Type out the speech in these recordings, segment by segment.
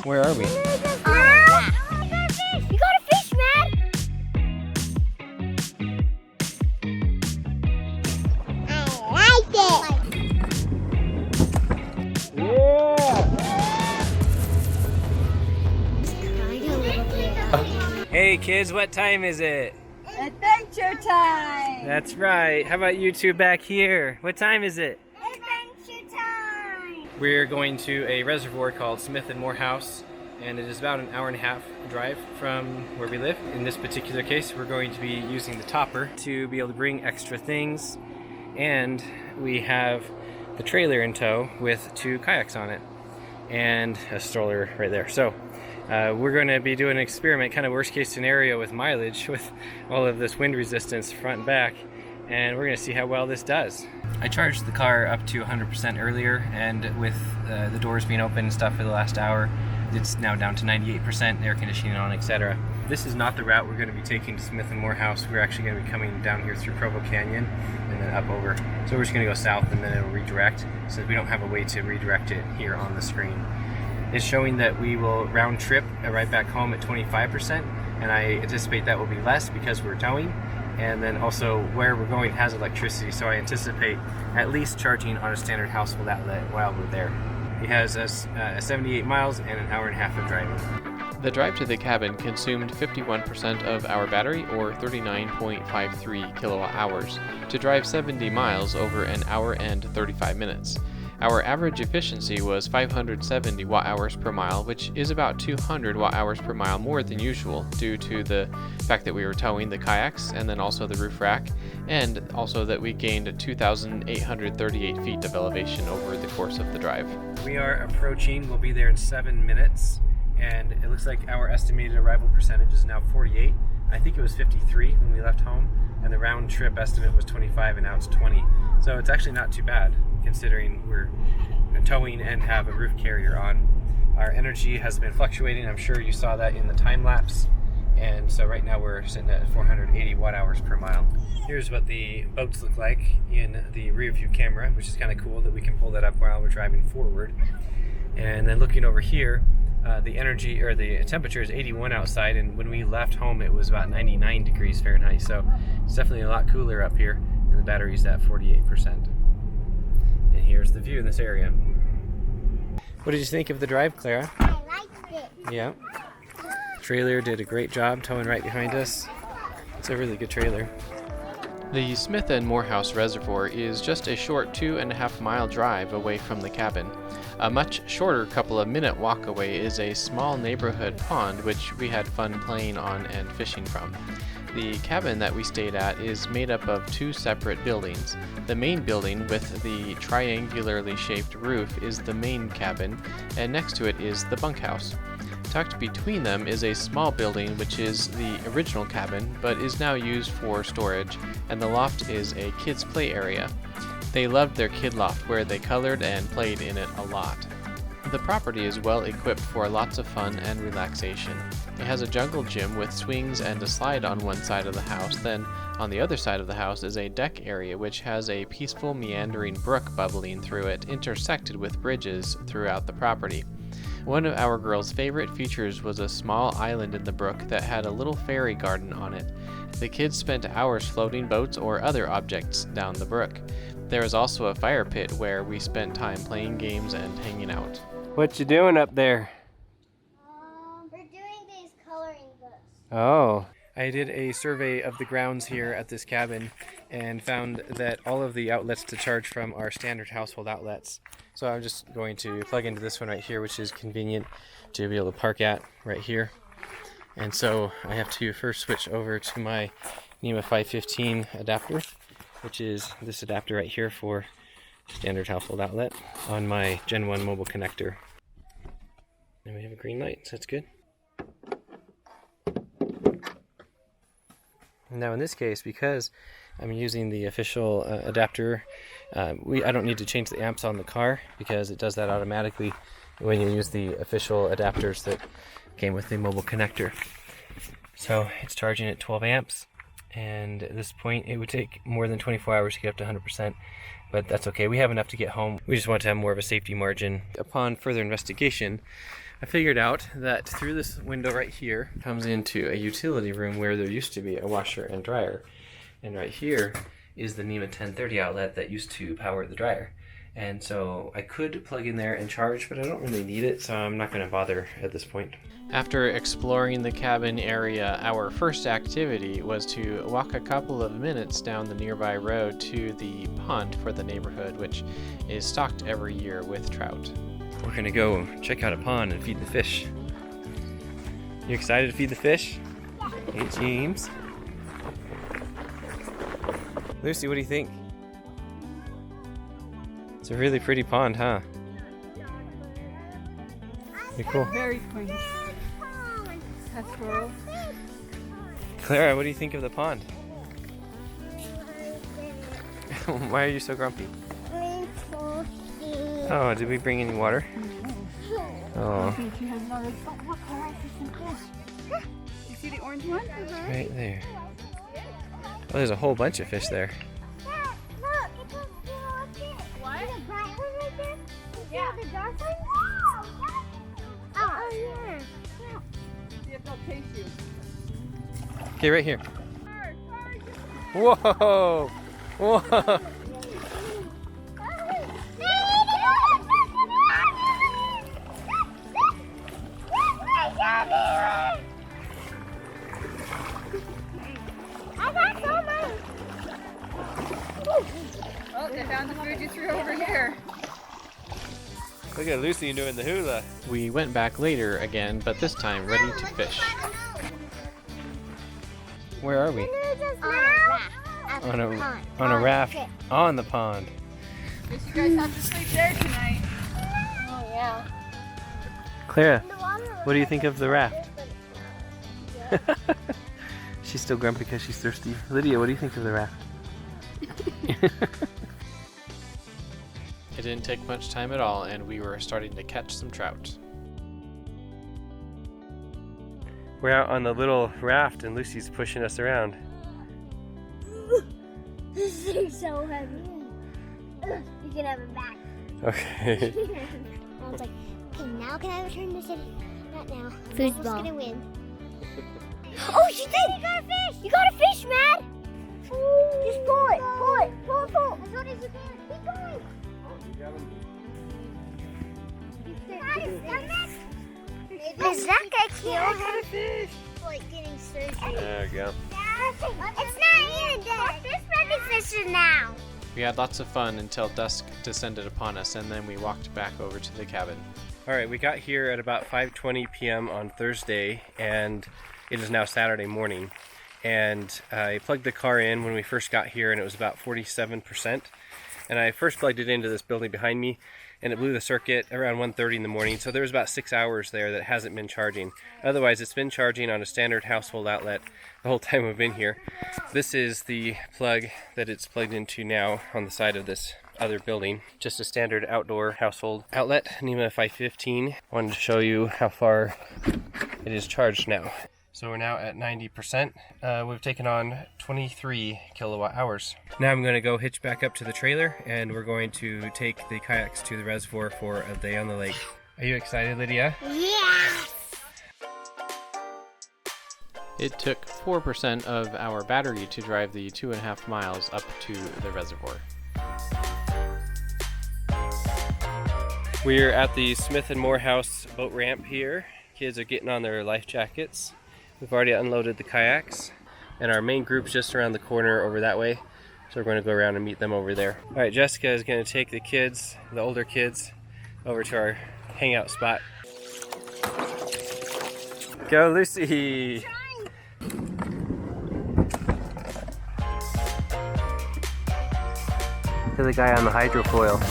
Where are we? You got a fish, man! I like it! Yeah! Hey kids, what time is it? Adventure time! That's right. How about you two back here? What time is it? Adventure time! We're going to a reservoir called Smith and Morehouse, and it is about an hour and a half drive from where we live. In this particular case, we're going to be using the topper to be able to bring extra things, and we have the trailer in tow with 2 kayaks on it and a stroller right there. So we're going to be doing an experiment, kind of worst case scenario with mileage, with all of this wind resistance front and back, and we're going to see how well this does. I charged the car up to 100% earlier, and with the doors being open and stuff for the last hour, it's now down to 98%, air conditioning on, etc. This is not the route we're going to be taking to Smith and Morehouse. We're actually going to be coming down here through Provo Canyon and then up over. So we're just going to go south and then it'll redirect, since we don't have a way to redirect it here on the screen. It's showing that we will round trip right back home at 25%, and I anticipate that will be less because we're towing, and then also where we're going has electricity, so I anticipate at least charging on a standard household outlet while we're there. It has us 78 miles and an hour and a half of driving. The drive to the cabin consumed 51% of our battery, or 39.53 kilowatt hours, to drive 70 miles over an hour and 35 minutes. Our average efficiency was 570 watt-hours per mile, which is about 200 watt-hours per mile more than usual due to the fact that we were towing the kayaks and then also the roof rack, and also that we gained 2,838 feet of elevation over the course of the drive. We are approaching, we'll be there in 7 minutes, and it looks like our estimated arrival percentage is now 48. I think it was 53 when we left home, and the round trip estimate was 25, and now it's 20. So it's actually not too bad, considering we're towing and have a roof carrier on. Our energy has been fluctuating. I'm sure you saw that in the time lapse. And so right now we're sitting at 480 watt-hours per mile. Here's what the boats look like in the rear view camera, which is kind of cool that we can pull that up while we're driving forward. And then looking over here, the energy, or the temperature, is 81 outside, and when we left home it was about 99 degrees Fahrenheit, so it's definitely a lot cooler up here, and the battery's at 48%. And here's the view in this area. What did you think of the drive, Clara? I liked it. Yeah. Trailer did a great job towing right behind us. It's a really good trailer. The Smith and Morehouse Reservoir is just a short 2.5 mile drive away from the cabin. A much shorter couple of minute walk away is a small neighborhood pond which we had fun playing on and fishing from. The cabin that we stayed at is made up of 2 separate buildings. The main building with the triangularly shaped roof is the main cabin, and next to it is the bunkhouse. Tucked between them is a small building which is the original cabin but is now used for storage, and the loft is a kids' play area. They loved their kid loft where they colored and played in it a lot. The property is well equipped for lots of fun and relaxation. It has a jungle gym with swings and a slide on one side of the house, then on the other side of the house is a deck area which has a peaceful meandering brook bubbling through it, intersected with bridges throughout the property. One of our girls' favorite features was a small island in the brook that had a little fairy garden on it. The kids spent hours floating boats or other objects down the brook. There is also a fire pit where we spent time playing games and hanging out. What you doing up there? We're doing these coloring books. Oh. I did a survey of the grounds here at this cabin and found that all of the outlets to charge from are standard household outlets. So I'm just going to plug into this one right here, which is convenient to be able to park at right here. And so I have to first switch over to my NEMA 515 adapter, which is this adapter right here for standard household outlet on my Gen 1 mobile connector. And we have a green light, so that's good. Now in this case, because I'm using the official adapter, I don't need to change the amps on the car because it does that automatically when you use the official adapters that came with the mobile connector. So it's charging at 12 amps, and at this point it would take more than 24 hours to get up to 100%, but that's okay. We have enough to get home. We just want to have more of a safety margin. Upon further investigation, I figured out that through this window right here comes into a utility room where there used to be a washer and dryer, and right here is the NEMA 1030 outlet that used to power the dryer. And so I could plug in there and charge, but I don't really need it, so I'm not going to bother at this point. After exploring the cabin area, our first activity was to walk a couple of minutes down the nearby road to the pond for the neighborhood, which is stocked every year with trout. We're going to go check out a pond and feed the fish. You excited to feed the fish? Hey, James. Lucy, what do you think? It's a really pretty pond, huh? Pretty cool. Very clean. Pastoral. Clara, what do you think of the pond? Why are you so grumpy? Oh, did we bring any water? Oh. You see the orange one? Right there. Oh, there's a whole bunch of fish there. Yeah. The dark one? Oh, yeah. See if they'll chase you. Okay, right here. Whoa! Whoa! Oh, they found the food you threw over here. Look at Lucy doing the hula. We went back later again, but this time ready to fish. Where are we? On a raft on the pond. Guess you guys have to sleep there tonight. Oh, yeah. Clara, what do you think of the raft? She's still grumpy because she's thirsty. Lydia, what do you think of the raft? It didn't take much time at all, and we were starting to catch some trout. We're out on the little raft and Lucy's pushing us around. This is so heavy. You can have it back. Okay. I was like, okay, now can I return to city? Not now. Foosball. Gonna win. Oh, she did! You got a fish! You got a fish, Matt! Just pull it! Pull it! Pull it! Pull it! As hard as you can. Keep going! Is that guy killed? Like getting surgery. There we go. It's not in there. This baby fish is now. We had lots of fun until dusk descended upon us, and then we walked back over to the cabin. All right, we got here at about 5:20 p.m. on Thursday, and it is now Saturday morning. And I plugged the car in when we first got here, and it was about 47%. And I first plugged it into this building behind me, and it blew the circuit around 1:30 in the morning. So there was about 6 hours there that hasn't been charging. Otherwise, it's been charging on a standard household outlet the whole time we've been here. This is the plug that it's plugged into now on the side of this other building. Just a standard outdoor household outlet, NEMA 515. Wanted to show you how far it is charged now. So we're now at 90%. We've taken on 23 kilowatt hours. Now I'm going to go hitch back up to the trailer, and we're going to take the kayaks to the reservoir for a day on the lake. Are you excited, Lydia? Yeah. It took 4% of our battery to drive the 2.5 miles up to the reservoir. We're at the Smith and Morehouse boat ramp here. Kids are getting on their life jackets. We've already unloaded the kayaks, and our main group's just around the corner over that way. So we're going to go around and meet them over there. All right, Jessica is going to take the kids, the older kids, over to our hangout spot. Go, Lucy! To the guy on the hydrofoil.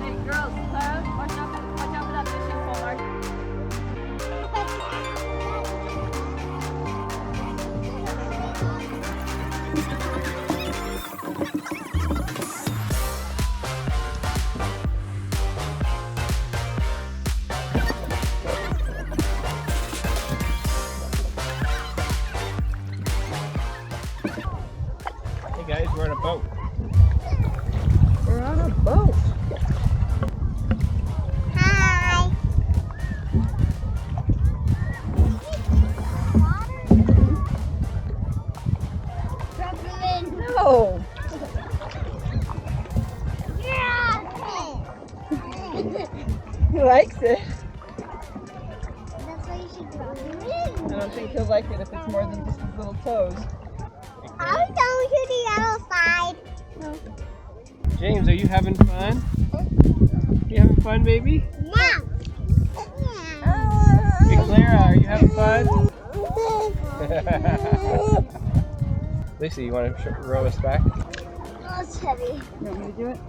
Hey, girls, Clara, watch out for that fishing pole, Mark. boat. Hi. No. He likes it. That's why you should drop him I don't think he'll like it if it's more than just his little toes. I'm going to the other side. James, are you having fun? You having fun, baby? Now. Hey, Clara, are you having fun? Lisa, you want to row us back? Oh, it's heavy. You want me to do it?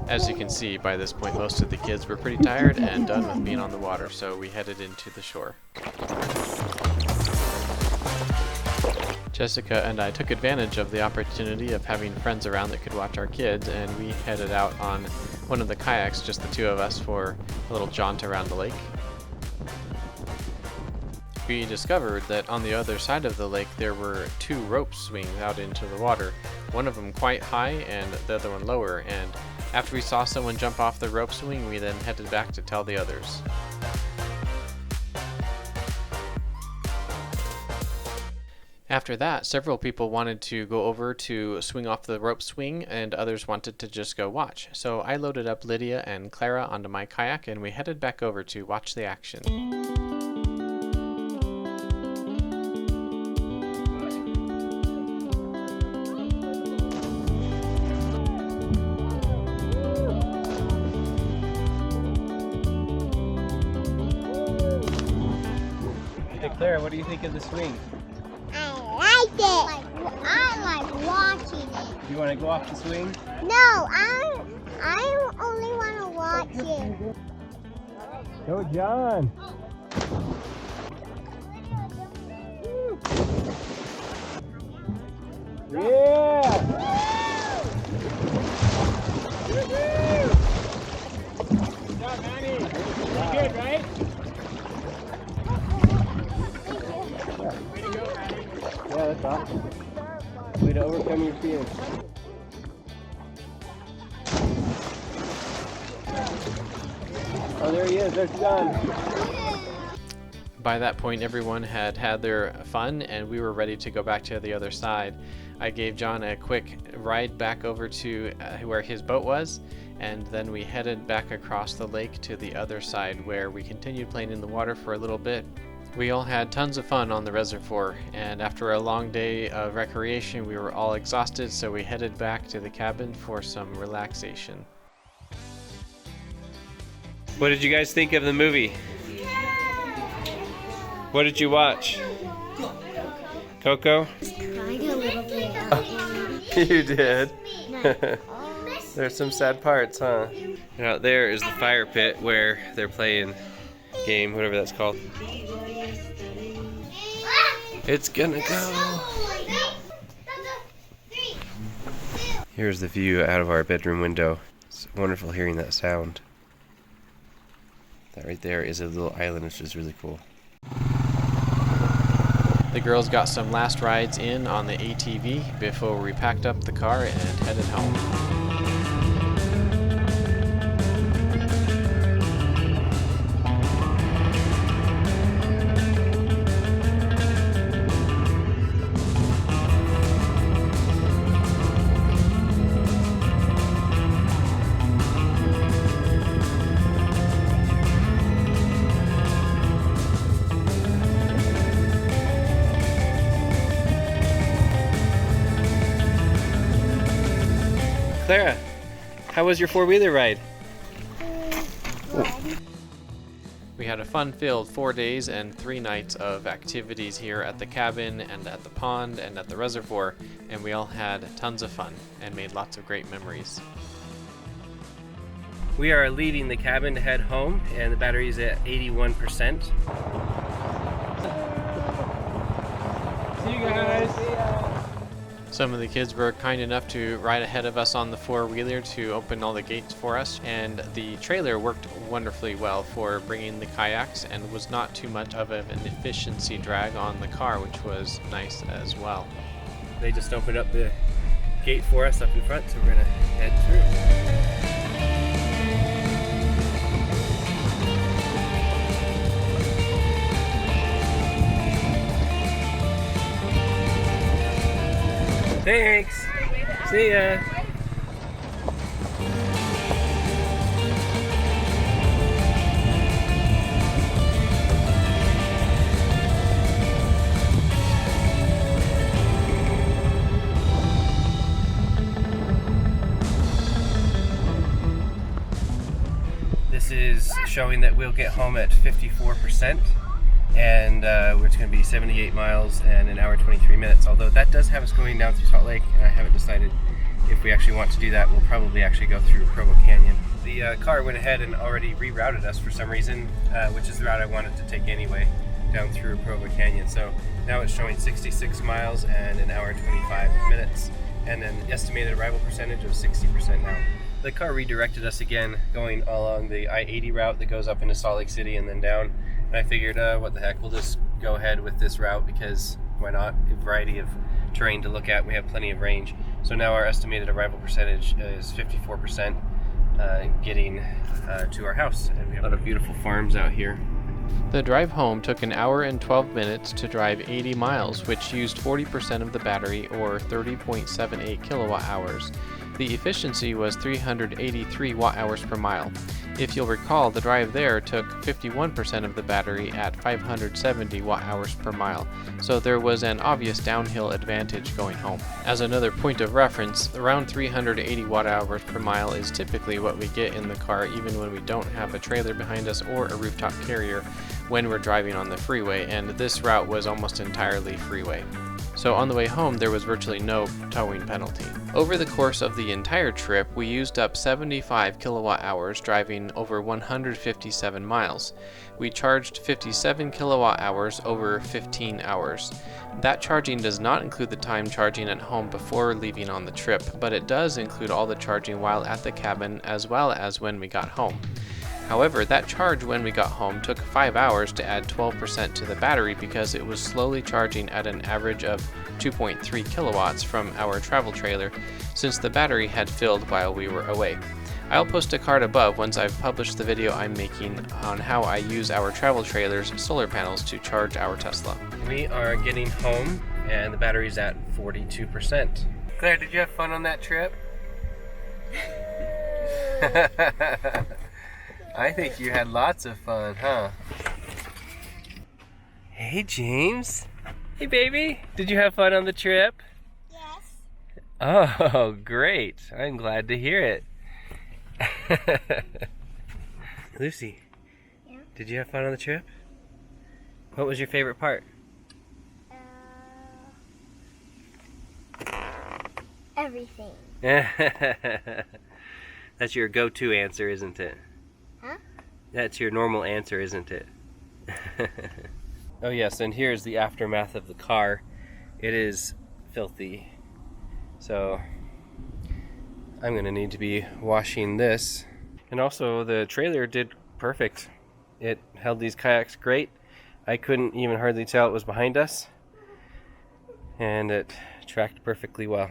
As you can see, by this point most of the kids were pretty tired and done with being on the water, so we headed into the shore. Jessica and I took advantage of the opportunity of having friends around that could watch our kids, and we headed out on one of the kayaks, just the two of us, for a little jaunt around the lake. We discovered that on the other side of the lake there were two rope swings out into the water, one of them quite high and the other one lower, and after we saw someone jump off the rope swing, we then headed back to tell the others. After that, several people wanted to go over to swing off the rope swing, and others wanted to just go watch. So I loaded up Lydia and Clara onto my kayak, and we headed back over to watch the action. Hey, Clara, what do you think of the swing? I like it. I like watching it. Do you want to go off the swing? No, I only want to watch it. Go, John. Yeah! Good job, Manny. Good, right? Way to go, Manny. Yeah, that's awesome. Way to overcome your fears. Oh, there he is. There's John. By that point, everyone had had their fun, and we were ready to go back to the other side. I gave John a quick ride back over to where his boat was, and then we headed back across the lake to the other side, where we continued playing in the water for a little bit. We all had tons of fun on the reservoir, and after a long day of recreation, we were all exhausted, so we headed back to the cabin for some relaxation. What did you guys think of the movie? What did you watch? Coco? Cried a little bit. You did. There's some sad parts, huh? And out there is the fire pit where they're playing game, whatever that's called. It's gonna go. Here's the view out of our bedroom window. It's wonderful hearing that sound. That right there is a little island, which is really cool. The girls got some last rides in on the ATV before we packed up the car and headed home. Clara, how was your four-wheeler ride? We had a fun-filled 4 days and 3 nights of activities here at the cabin and at the pond and at the reservoir, and we all had tons of fun and made lots of great memories. We are leaving the cabin to head home, and the battery's at 81%. See you guys! Some of the kids were kind enough to ride ahead of us on the four-wheeler to open all the gates for us, and the trailer worked wonderfully well for bringing the kayaks and was not too much of an efficiency drag on the car, which was nice as well. They just opened up the gate for us up in front, so we're gonna head through. Thanks. See ya. This is showing that we'll get home at 54%. And it's going to be 78 miles and an hour and 23 minutes, although that does have us going down through Salt Lake, and I haven't decided if we actually want to do that. We'll probably actually go through Provo Canyon. The car went ahead and already rerouted us for some reason, which is the route I wanted to take anyway, down through Provo Canyon. So now it's showing 66 miles and an hour and 25 minutes, and an estimated arrival percentage of 60% now. The car redirected us again, going along the I-80 route that goes up into Salt Lake City and then down. And I figured, what the heck, we'll just go ahead with this route because why not? A variety of terrain to look at. We have plenty of range. So now our estimated arrival percentage is 54%, getting to our house. And we have a lot of beautiful farms out here. The drive home took an hour and 12 minutes to drive 80 miles, which used 40% of the battery, or 30.78 kilowatt hours. The efficiency was 383 watt-hours per mile. If you'll recall, the drive there took 51% of the battery at 570 watt-hours per mile, so there was an obvious downhill advantage going home. As another point of reference, around 380 watt-hours per mile is typically what we get in the car even when we don't have a trailer behind us or a rooftop carrier when we're driving on the freeway, and this route was almost entirely freeway. So on the way home, there was virtually no towing penalty. Over the course of the entire trip, we used up 75 kilowatt hours driving over 157 miles. We charged 57 kilowatt hours over 15 hours. That charging does not include the time charging at home before leaving on the trip, but it does include all the charging while at the cabin as well as when we got home. However, that charge when we got home took 5 hours to add 12% to the battery because it was slowly charging at an average of 2.3 kilowatts from our travel trailer since the battery had filled while we were away. I'll post a card above once I've published the video I'm making on how I use our travel trailer's solar panels to charge our Tesla. We are getting home and the battery's at 42%. Claire, did you have fun on that trip? I think you had lots of fun, huh? Hey, James. Hey, baby. Did you have fun on the trip? Yes. Oh, great. I'm glad to hear it. Lucy. Yeah? Did you have fun on the trip? What was your favorite part? Everything. That's your go-to answer, isn't it? Huh? That's your normal answer, isn't it? Oh yes, and here's the aftermath of the car. It is filthy. So I'm gonna need to be washing this. And also the trailer did perfect. It held these kayaks great. I couldn't even hardly tell it was behind us. And it tracked perfectly well.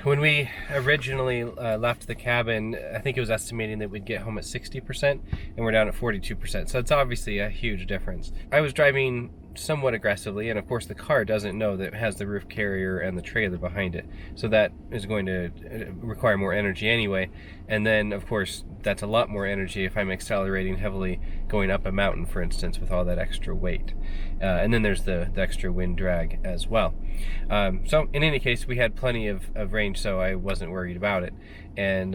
When we originally left the cabin, I think it was estimating that we'd get home at 60%, and we're down at 42%. So it's obviously a huge difference. I was driving somewhat aggressively, and of course the car doesn't know that it has the roof carrier and the trailer behind it. So that is going to require more energy anyway. And then, of course, that's a lot more energy if I'm accelerating heavily going up a mountain, for instance, with all that extra weight. And then there's the extra wind drag as well. So in any case, we had plenty of range, so I wasn't worried about it. And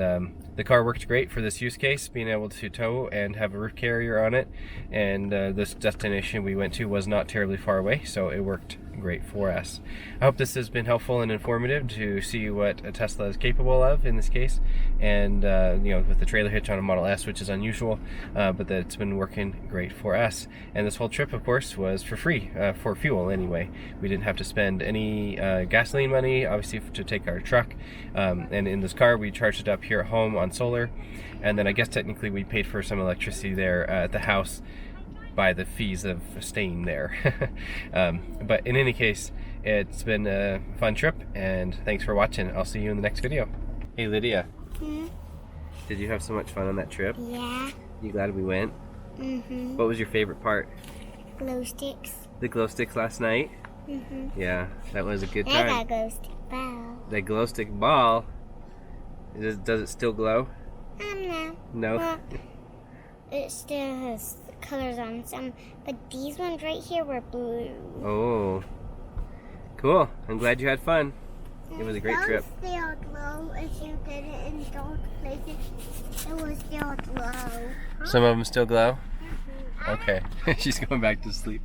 the car worked great for this use case, being able to tow and have a roof carrier on it. And this destination we went to was not terribly far away, so it worked great for us. I hope this has been helpful and informative to see what a Tesla is capable of in this case, and you know, with the trailer hitch on a Model S, which is unusual, but that it's been working great for us. And this whole trip, of course, was for free, for fuel anyway. We didn't have to spend any gasoline money, obviously, to take our truck, and in this car we charged it up here at home on solar, and then I guess technically we paid for some electricity there at the house by the fees of staying there. But in any case, it's been a fun trip, and thanks for watching. I'll see you in the next video. Hey Lydia, did you have so much fun on that trip? Yeah. You glad we went? Mm-hmm. What was your favorite part? Glow sticks. The glow sticks last night? Mm-hmm. Yeah, that was a good I time. got a glow stick ball. The glow stick ball, does it still glow? No. No? Well, it still has colors on some, but these ones right here were blue. Oh, cool. I'm glad you had fun. It was a great trip. Those still glow if you did it in those places. It was still glow. Some of them still glow? Okay. She's going back to sleep.